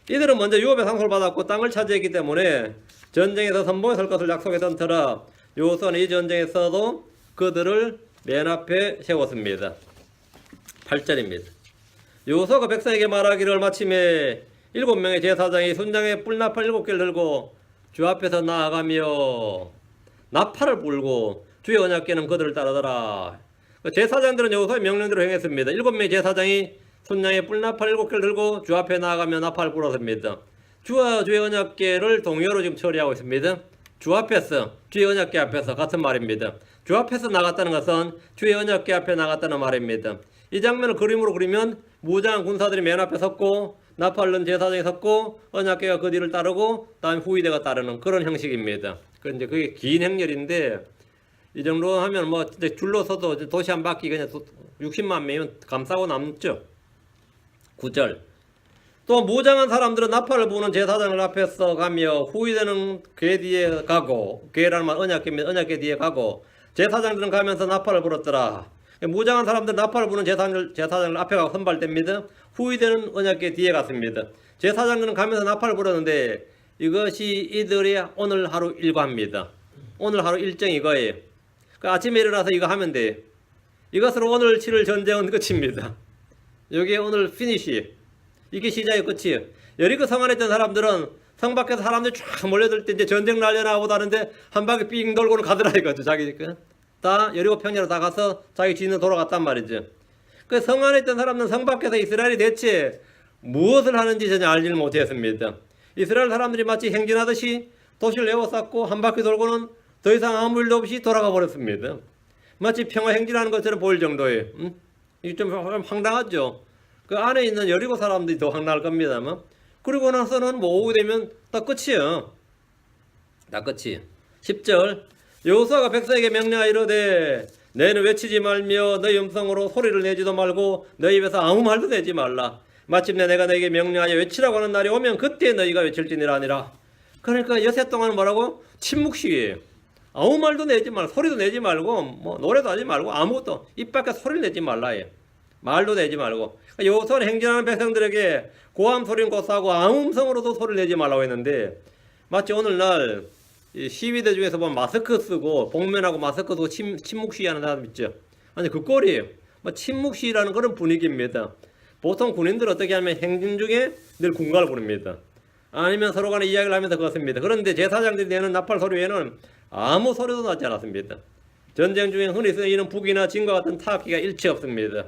이들은 먼저 유업의 상속을 받았고 땅을 차지했기 때문에 전쟁에서 선봉에 설 것을 약속했던 터라 여호수아는 이 전쟁에서도 그들을 맨 앞에 세웠습니다. 8절입니다. 여호수아가 백성에게 말하기를 마침에 7명의 제사장이 순장에 뿔나팔 7개를 들고 주 앞에서 나아가며 나팔을 불고 주의 언약궤는 그들을 따르더라. 제사장들은 여호수아의 명령대로 행했습니다. 7명의 제사장이 순장에 뿔나팔 7개를 들고 주 앞에 나아가며 나팔을 불었습니다. 주와 주의 언약궤를 동요로 지금 처리하고 있습니다. 주 앞에서, 주의 언약궤 앞에서 같은 말입니다. 주 앞에서 나갔다는 것은 주의 언약궤 앞에 나갔다는 말입니다. 이 장면을 그림으로 그리면 무장한 군사들이 맨 앞에 섰고 나팔은 제사장이 섰고 언약궤가 그 뒤를 따르고 다음 후위대가 따르는 그런 형식입니다. 그런데 그게 긴 행렬인데 이 정도 하면 뭐 줄로 서도 도시 한 바퀴 그냥 60만 명이면 감싸고 남죠. 9절. 또 무장한 사람들은 나팔을 부는 제사장을 앞에서 가며 후위대는 궤 뒤에 가고 궤라는 말 언약궤입니다. 언약궤 뒤에 가고 제사장들은 가면서 나팔을 불었더라. 무장한 사람들 나팔을 부는 제사장을 앞에 가고 선발됩니다. 후위대는 언약궤 뒤에 갔습니다. 제사장들은 가면서 나팔을 불었는데 이것이 이들의 오늘 하루 일과입니다. 오늘 하루 일정이 이거예요. 그 아침에 일어나서 이거 하면 돼요. 이것으로 오늘 치를 전쟁은 끝입니다. 여기에 오늘 피니시. 이게 시작의 끝이에요. 여리고 성 안에 있던 사람들은 성 밖에서 사람들이 쫙 몰려들 때 이제 전쟁 날려나오고 다는데 한 바퀴 삥 돌고는 가더라 이거죠. 자기 다 여리고 평야로 다 가서 자기 진으로 돌아갔단 말이죠. 그 성 안에 있던 사람들은 성 밖에서 이스라엘이 대체 무엇을 하는지 전혀 알지를 못했습니다. 이스라엘 사람들이 마치 행진하듯이 도시를 에워쌌고 한 바퀴 돌고는 더 이상 아무 일도 없이 돌아가 버렸습니다. 마치 평화 행진하는 것처럼 보일 정도예요. 이게 좀 황당하죠. 그 안에 있는 여리고 사람들이 더 황당할 겁니다만. 그리고 나서는 뭐 오후 되면 다 끝이에요. 다 끝이에요. 10절. 여호수아가 백성에게 명령하여 이르되 너희는 외치지 말며 너희 음성으로 소리를 내지도 말고 너희 입에서 아무 말도 내지 말라. 마침내 내가 너희에게 명령하여 외치라고 하는 날이 오면 그때 너희가 외칠지니라 하니라. 그러니까 여세 동안 뭐라고? 침묵시기예요. 아무 말도 내지 말고 소리도 내지 말고 뭐 노래도 하지 말고 아무것도 입 밖에 소리를 내지 말라요. 말도 내지 말고. 여호수아는 행진하는 백성들에게 고함 소리는 고사하고 아무 음성으로도 소리를 내지 말라고 했는데 마치 오늘날 시위대 중에서 보면 마스크 쓰고 복면하고 마스크 쓰고 침묵 시위하는 사람 있죠. 아니 그 꼴이에요. 뭐 침묵 시위라는 그런 분위기입니다. 보통 군인들 어떻게 하면 행진 중에 늘 군가를 부릅니다. 아니면 서로 간에 이야기를 하면서 그렇습니다. 그런데 제사장들이 내는 나팔 소리 외에는 아무 소리도 나지 않았습니다. 전쟁 중에 흔히 쓰이는 북이나 진과 같은 타악기가 일체 없습니다.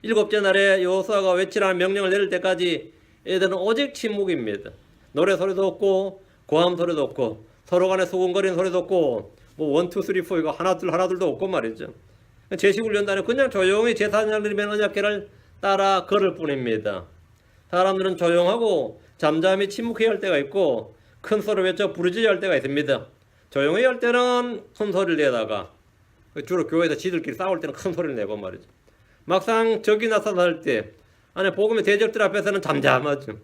7째 날에 여호수아가 외치라는 명령을 내릴 때까지 애들은 오직 침묵입니다. 노래 소리도 없고 고함 소리도 없고 서로 간에 수군거리는 소리도 없고 뭐 1, 2, 3, 4 이거 하나둘도 없고 말이죠. 제식훈련단에 그냥 조용히 제사장들이 맨 언약궤를 따라 걸을 뿐입니다. 사람들은 조용하고 잠잠히 침묵해야 할 때가 있고 큰 소리를 외쳐 부르짖어야 할 때가 있습니다. 조용히 할 때는 큰 소리를 내다가 주로 교회에서 지들끼리 싸울 때는 큰 소리를 내고 말이죠. 막상 적이 나타날 때 안에 복음의 대적들 앞에서는 잠잠하죠.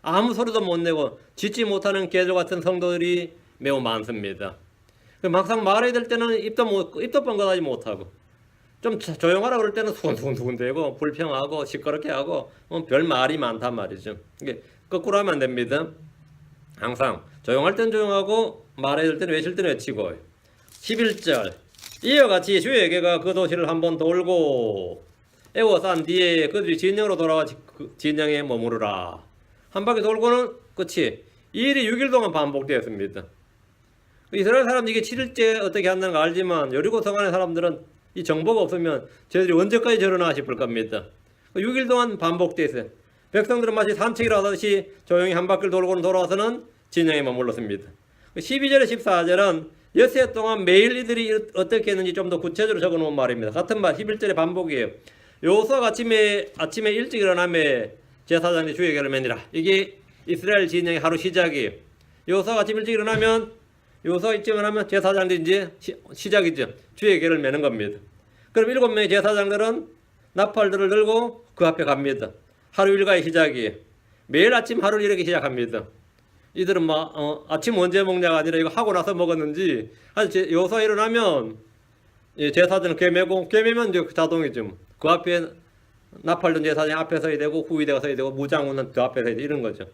아무 소리도 못 내고 짖지 못하는 개들 같은 성도들이 매우 많습니다. 막상 말해야 될 때는 입도 뻥긋하지 못하고 좀 조용하라 그럴 때는 수근수근대고 불평하고 시끄럽게 하고 별 말이 많단 말이죠. 이게 거꾸로 하면 안 됩니다. 항상 조용할 땐 조용하고 말해야 될 때는 외칠 때는 외치고. 11절 이와 같이 주에게가 그 도시를 한번 돌고 에워싼 뒤에 그들이 진영으로 돌아와 진영에 머무르라. 한 바퀴 돌고는 끝이. 이 일이 6일 동안 반복되었습니다. 이스라엘 사람들이 이게 7일째 어떻게 한다는 거 알지만 여리고 성 안의 사람들은 이 정보가 없으면 저희들이 언제까지 저러나 싶을 겁니다. 6일 동안 반복되었어요. 백성들은 마치 산책을 하듯이 조용히 한 바퀴를 돌고는 돌아와서는 진영에 머물렀습니다. 12절에 14절은 엿새 동안 매일 이들이 어떻게 했는지 좀 더 구체적으로 적어놓은 말입니다. 같은 말 11절의 반복이에요. 여호수아가 아침에 일찍 일어나며 제사장이 주의 계를 매니라. 이게 이스라엘 진영의 하루 시작이에요. 여호수아가 아침 일찍 일어나면 여호수아가 일찍 일어나면 제사장들이 이제 시작이죠. 주의 계를 매는 겁니다. 그럼 7명의 제사장들은 나팔들을 들고 그 앞에 갑니다. 하루 일과의 시작이에요. 매일 아침 하루를 이렇게 시작합니다. 이들은 아침 언제 먹냐가 아니라 이거 하고 나서 먹었는지. 여호수아 일어나면 제사장은 꿰매고 꿰매면 이제 자동이죠. 그 앞에 나팔 든 제사장이 앞에 서야 되고 후위대가 서야 되고 무장군은 그 앞에 서야 되고 이런 거죠.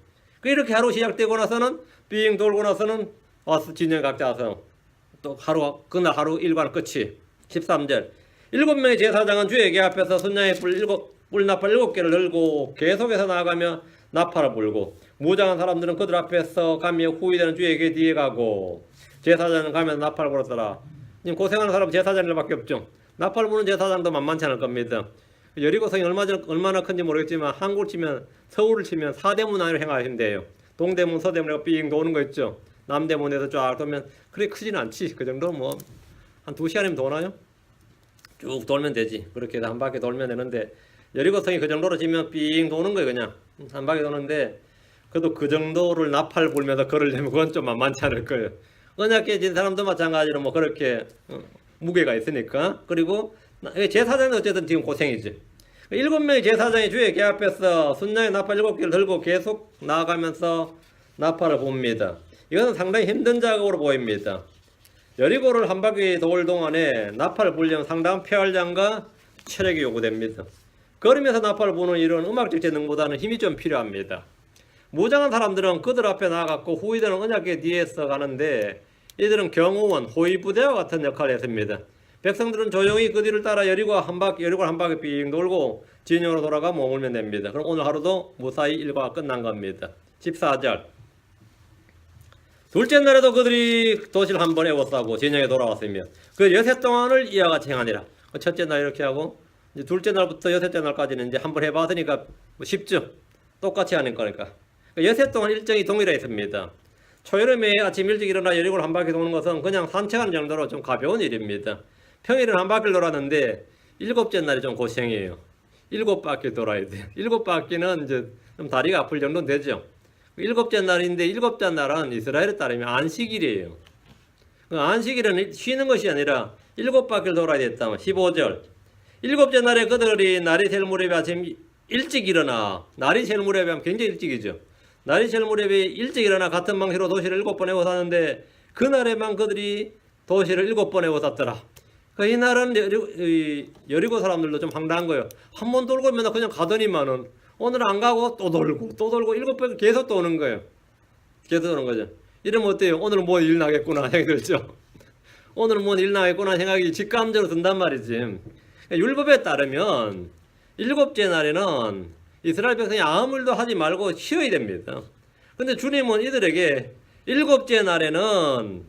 이렇게 하루 시작되고 나서는 빙 돌고 나서는 와서 진영 각자 와서 또 그날 하루 일과는 끝이. 13절 7명의 제사장은 주의 궤 앞에서 순양의 뿔나팔 7개를 들고 계속해서 나아가며 나팔을 불고 무장한 사람들은 그들 앞에서 가며 후위대는 주의 궤 뒤에 가고 제사장은 가면서 나팔을 불었더라. 지금 고생하는 사람은 제사장들밖에 없죠. 나팔 부는 제사장도 만만치 않을 겁니다. 여리고성이 얼마나 큰지 모르겠지만 한국을 치면 서울을 치면 4대문 안으로 행하신대요. 동대문 서대문이라고 삥 도는 거 있죠. 남대문에서 쫙 돌면 그렇게 크지는 않지. 그 정도 뭐 한 2시간이면 도나요? 쭉 돌면 되지. 그렇게 해서 한 바퀴 돌면 되는데 여리고성이 그 정도로 지면 삥 도는 거예요. 그냥 한 바퀴 도는데 그래도 그 정도를 나팔 불면서 걸으려면 그건 좀 만만치 않을 거예요. 언약계 진 사람도 마찬가지로 뭐 그렇게 무게가 있으니까. 그리고 제사장은 어쨌든 지금 고생이지. 7명의 제사장이 주의 궤 앞에서 순양의 나팔 7개를 들고 계속 나아가면서 나팔을 봅니다. 이것은 상당히 힘든 작업으로 보입니다. 여리고를 한 바퀴 돌 동안에 나팔을 불려면 상당한 폐활량과 체력이 요구됩니다. 걸으면서 나팔을 부는 일은 음악적 재능보다는 힘이 좀 필요합니다. 무장한 사람들은 그들 앞에 나아갔고 후위대는 언약궤 뒤에서 가는데 이들은 경호원, 호위부대와 같은 역할을 했습니다. 백성들은 조용히 그 뒤를 따라 여리고를 한 바퀴 빙 돌고 진영으로 돌아가 머물면 됩니다. 그럼 오늘 하루도 무사히 일과가 끝난 겁니다. 14절 둘째 날에도 그들이 도시를 한번 에워싸고 진영에 돌아왔으며 그 여세 동안을 이와 같이 행하니라. 첫째 날 이렇게 하고 이제 둘째 날부터 여섯째 날까지는 이제 한번 해봤으니까 쉽죠. 똑같이 하는 거니까. 여세 동안 일정이 동일했습니다. 초여름에 아침 일찍 일어나 여리고를 한 바퀴 도는 것은 그냥 산책하는 정도로 좀 가벼운 일입니다. 평일에는 한 바퀴를 돌았는데 7째 날이 좀 고생이에요. 7바퀴 돌아야 돼요. 7바퀴는 이제 좀 다리가 아플 정도는 되죠. 7째 날인데 7째 날은 이스라엘에 따르면 안식일이에요. 그 안식일은 쉬는 것이 아니라 7바퀴를 돌아야 됐다. 15절 7째 날에 그들이 날이 셀 무렵에 아침 일찍 일어나. 날이 셀 무렵에 하면 굉장히 일찍이죠. 날이 셀 무렵에 일찍 일어나 같은 방식으로 도시를 7번 에워쌌는데 그날에만 그들이 도시를 7번 에워쌌더라. 이날은 여리고 사람들도 좀 황당한 거예요. 한 번 돌고 맨날 그냥 가더니만은 오늘 안 가고 또 돌고 7번 계속 도는 거예요. 계속 도는 거죠. 이러면 어때요? 오늘 뭐 일 나겠구나 생각이 들죠. 오늘 뭐 일 나겠구나 생각이 직감적으로 든단 말이지. 율법에 따르면 7째 날에는 이스라엘 백성이 아무 일도 하지 말고 쉬어야 됩니다. 근데 주님은 이들에게 7째 날에는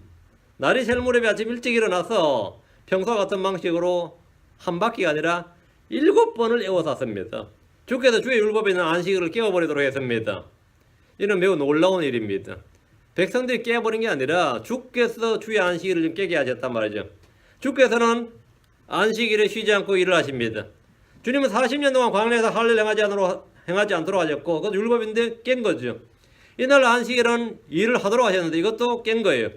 날이 셀 무렵에 아침 일찍 일어나서 평소와 같은 방식으로 한 바퀴가 아니라 7번을 에워쌌습니다. 주께서 주의 율법에 있는 안식일을 깨워버리도록 했습니다. 이는 매우 놀라운 일입니다. 백성들이 깨버린 게 아니라 주께서 주의 안식일을 좀 깨게 하셨단 말이죠. 주께서는 안식일에 쉬지 않고 일을 하십니다. 주님은 40년 동안 광야에서 할 일 행하지 않도록 하셨고 그것도 율법인데 깬 거죠. 이날 안식일은 일을 하도록 하셨는데 이것도 깬 거예요.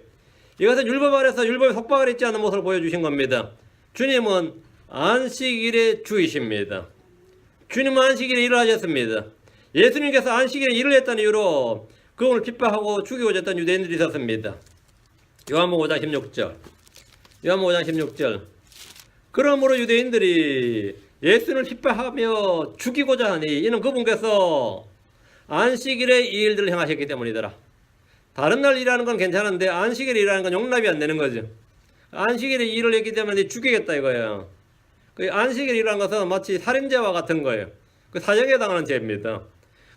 이것은 율법 아래서 율법에 속박을 했지 않은 모습을 보여주신 겁니다. 주님은 안식일의 주이십니다. 주님은 안식일에 일을 하셨습니다. 예수님께서 안식일에 일을 했다는 이유로 그분을 핍박하고 죽이고자 했던 유대인들이 있었습니다. 요한복음 5장 16절 그러므로 유대인들이 예수를 핍박하며 죽이고자 하니 이는 그분께서 안식일에 이 일들을 행하셨기 때문이더라. 다른 날 일하는 건 괜찮은데 안식일에 일하는 건 용납이 안 되는 거죠. 안식일에 일을 했기 때문에 죽이겠다 이거예요. 그 안식일에 일하는 것은 마치 살인죄와 같은 거예요. 그 사형에 해당하는 죄입니다.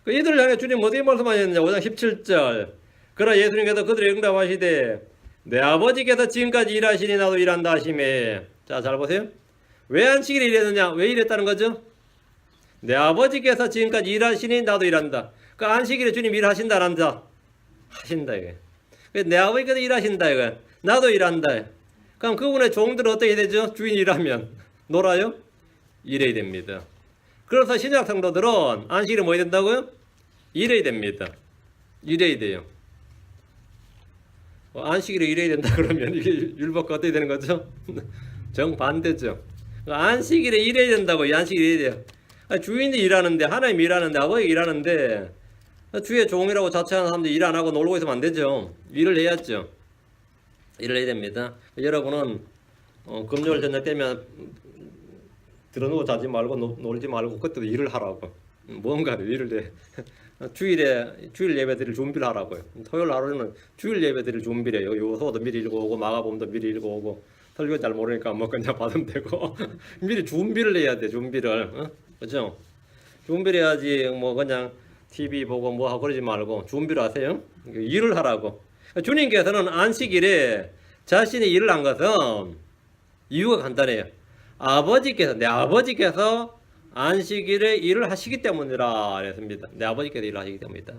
그 이들을 향해 주님 어떻게 말씀하셨느냐. 5장 17절. 그러나 예수님께서 그들에게 응답하시되 내 아버지께서 지금까지 일하시니 나도 일한다 하시매. 자, 잘 보세요. 왜 안식일에 일했느냐? 왜 일했다는 거죠? 내 아버지께서 지금까지 일하시니 나도 일한다. 그 안식일에 주님 일하신다 안 한다? 하신다 이게. 내 아버지께서 일하신다 이거. 나도 일한다. 그럼 그분의 종들은 어떻게 되죠? 주인 일하면 놀아요? 일해야 됩니다. 그래서 신약 성도들은 안식일에 뭐 해야 된다고요? 일해야 됩니다. 일해야 돼요. 안식일에 일해야 된다 그러면 이게 율법과 어떻게 되는 거죠? 정반대죠. 안식일에 일해야 된다고. 안식일에 일해야 돼요. 주인이 일하는데, 하나님이 일하는데, 아버지가 일하는데 주의 종이라고 자처하는 사람들이 일 안 하고 놀고 있으면 안 되죠. 일을 해야죠. 일을 해야 됩니다. 여러분은 금요일 저녁 되면 들어누워 자지 말고 놀지 말고 그때도 일을 하라고. 뭔가 일을 해. 주일 예배 드릴 준비를 하라고요. 토요일 하루는 주일 예배 드릴 준비를 해요. 요소도 미리 읽어오고 마가복음도 미리 읽어오고 설교 잘 모르니까 뭐 그냥 받으면 되고 미리 준비를 해야 돼. 준비를. 그렇죠? 준비를 해야지 뭐 그냥 TV 보고 뭐 하고 그러지 말고 준비를 하세요. 일을 하라고. 주님께서는 안식일에 자신이 일을 한 것은 이유가 간단해요. 내 아버지께서 안식일에 일을 하시기 때문이라 그랬습니다. 내 아버지께서 일을 하시기 때문이다.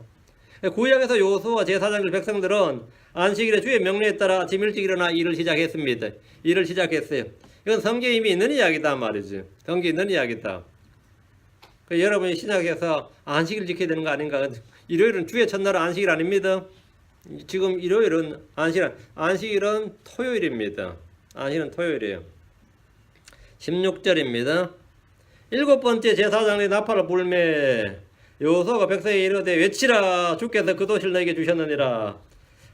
구약에서 요수와 제사장들 백성들은 안식일에 주의 명령에 따라 아침 일찍 일어나 일을 시작했습니다. 일을 시작했어요. 이건 성경에 이미 있는 이야기다 말이지. 성경에 있는 이야기다. 여러분이 신약에서 안식일 지켜야 되는 거 아닌가? 일요일은 주의 첫날은 안식일 아닙니다. 지금 일요일은 안식일은 토요일입니다. 안식일은 토요일이에요. 16절입니다. 일곱 번째 제사장의 나팔을 불매 여호수아가 백성에게 이르되 외치라 주께서 그 도시를 너에게 주셨느니라.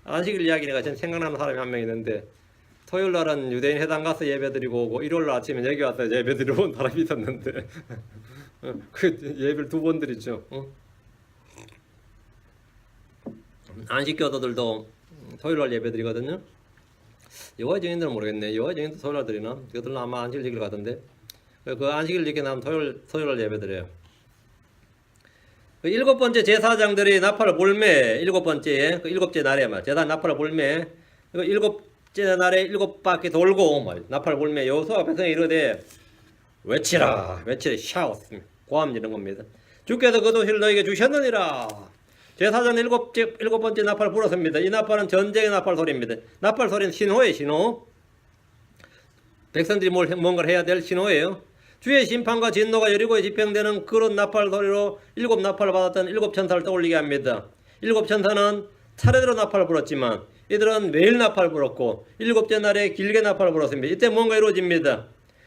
안식일 이야기니까 전 생각나는 사람이 한 명 있는데 토요일 날은 유대인 회당 가서 예배드리고 오고 일요일 날 아침에 여기 와서 예배드리고 온 사람이 있었는데 그 예배를 두 번 드리죠. 안식교도들도 토요일 날 예배드리거든요. 여호와 증인들은 모르겠네. 여호와 증인도 토요일 날 드리나? 그들은 아마 안식일 지키러 가던데. 그 안식일 지키는 사람 토요일 날 예배드려요. 그 일곱 번째 제사장들이 나팔을 불매. 일곱 번째 그 일곱째 날에 제사 나팔을 불매. 그 일곱째 날에 일곱 바퀴 돌고 나팔을 불매. 여호수아가 백성에 이르되 외치라 샤우스 고함 지르는 겁니다. 주께서 그 도시를 너에게 주셨느니라. 제사장 일곱 번째 나팔을 불었습니다. 이 나팔은 전쟁의 나팔 소리입니다. 나팔 소리는 신호예요. 신호. 백성들이 뭔가를 해야 될 신호예요. 주의 심판과 진노가 여리고에 집행되는 그런 나팔 소리로 일곱 나팔을 받았던 일곱 천사를 떠올리게 합니다. 일곱 천사는 차례대로 나팔을 불었지만 이들은 매일 나팔을 불었고 일곱째 날에 길게 나팔을 불었습니다. 이때 뭔가 이루어집니다.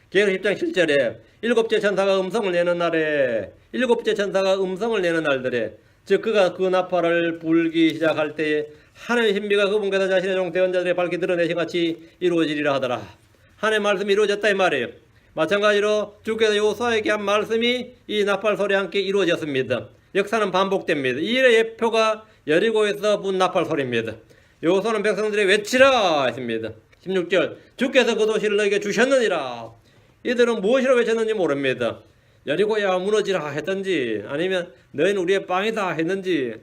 계시록 10장 7절에 일곱째 천사가 음성을 내는 날에 일곱째 천사가 음성을 내는 날들에 즉 그가 그 나팔을 불기 시작할 때에 하나님의 신비가 그분께서 자신의 종 대언자들의 밝히 드러내신 같이 이루어지리라 하더라. 하나님의 말씀이 이루어졌다 이 말이에요. 마찬가지로 주께서 여호수아에게 한 말씀이 이 나팔 소리와 함께 이루어졌습니다. 역사는 반복됩니다. 이 일의 예표가 여리고에서 분 나팔 소리입니다. 여호수아는 백성들이 외치라 했습니다. 16절 주께서 그 도시를 너에게 주셨느니라. 이들은 무엇이라 외쳤는지 모릅니다. 여리고야 무너지라 했던지 아니면 너희는 우리의 빵이다 했는지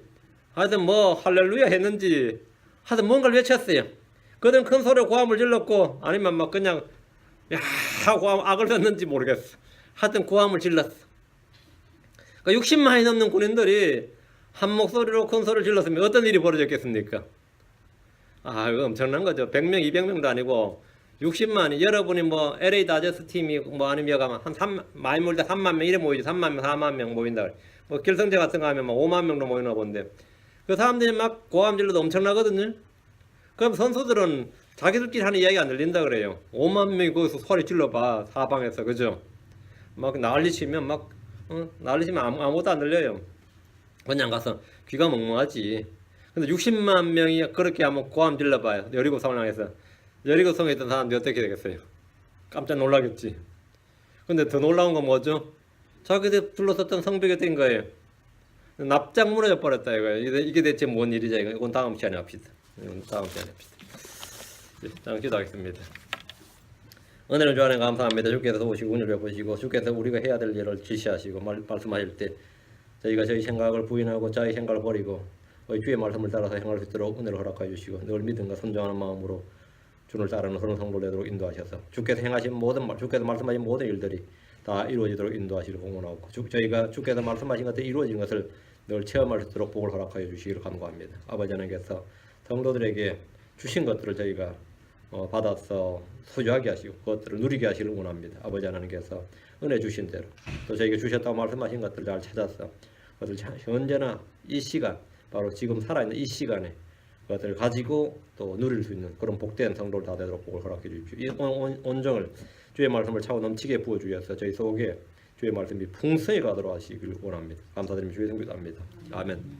하여튼 뭐 할렐루야 했는지 하여튼 뭔가를 외쳤어요. 그들은 큰 소리로 고함을 질렀고 아니면 막 그냥 야 고함 악을 썼는지 모르겠어. 하여튼 고함을 질렀어. 그러니까 60만이 넘는 군인들이 한 목소리로 큰 소리를 질렀으면 어떤 일이 벌어졌겠습니까? 이거 엄청난 거죠. 100명 200명도 아니고 60만이 여러분이 뭐 LA 다저스 팀이 뭐 아니면 한 많이 모일 때 3만 명 이래 모이지 3만 명 4만 명 모인다. 뭐 결성제 같은 거 하면 막 5만 명도 모이나 본데 그 사람들이 막 고함 질러도 엄청나거든요. 그럼 선수들은 자기들끼리 하는 이야기 안 들린다 그래요. 5만 명이 거기서 소리 질러봐 사방에서 그죠? 막 난리치면 난리치면 아무것도 안 들려요. 그냥 가서 귀가 멍멍하지. 근데 60만 명이 그렇게 한번 고함 질러봐요. 여리고 상황에서. 여리고 성에 있던 사람들이 어떻게 되겠어요? 깜짝 놀라겠지. 근데 더 놀라운 건 뭐죠? 자기들 둘러섰던 성벽에 된 거예요. 납작 무너져 버렸다 이거예요. 이게 대체 뭔 일이죠? 이건 다음 시간에 합시다. 이건 다음 시간에 합시다. 다음 기도하겠습니다. 은혜를 주하나님 감사합니다. 주께서 오시고 운을 베푸시고 주께서 우리가 해야 될 일을 지시하시고 말씀하실 때 저희가 저희 생각을 부인하고 자기 생각을 버리고 주의 말씀을 따라서 행할 수 있도록 은혜를 허락하여 주시고 늘 믿음과 순종하는 마음으로 주를 따르는 그런 성도를 되도록 인도하셔서 주께서 행하신 주께서 말씀하신 모든 일들이 다 이루어지도록 인도하시기를 공헌하고 저희가 주께서 말씀하신 것들이 이루어진 것을 늘 체험할 수 있도록 복을 허락하여 주시기를 간구합니다. 아버지 하나님께서 성도들에게 주신 것들을 저희가 받아서 소유하게 하시고 그것들을 누리게 하시기를 원합니다. 아버지 하나님께서 은혜 주신 대로 또 저에게 주셨다고 말씀하신 것들을 잘 찾아서 그것을 현재나 이 시간 바로 지금 살아있는 이 시간에 그것들을 가지고 또 누릴 수 있는 그런 복된 성도를 다 되도록 복을 허락해 주십시오. 이 온정을 주의 말씀을 차고 넘치게 부어주셔서 저희 속에 주의 말씀이 풍성히 가도록 하시길 원합니다. 감사드리며 주의 성기도합니다. 아멘.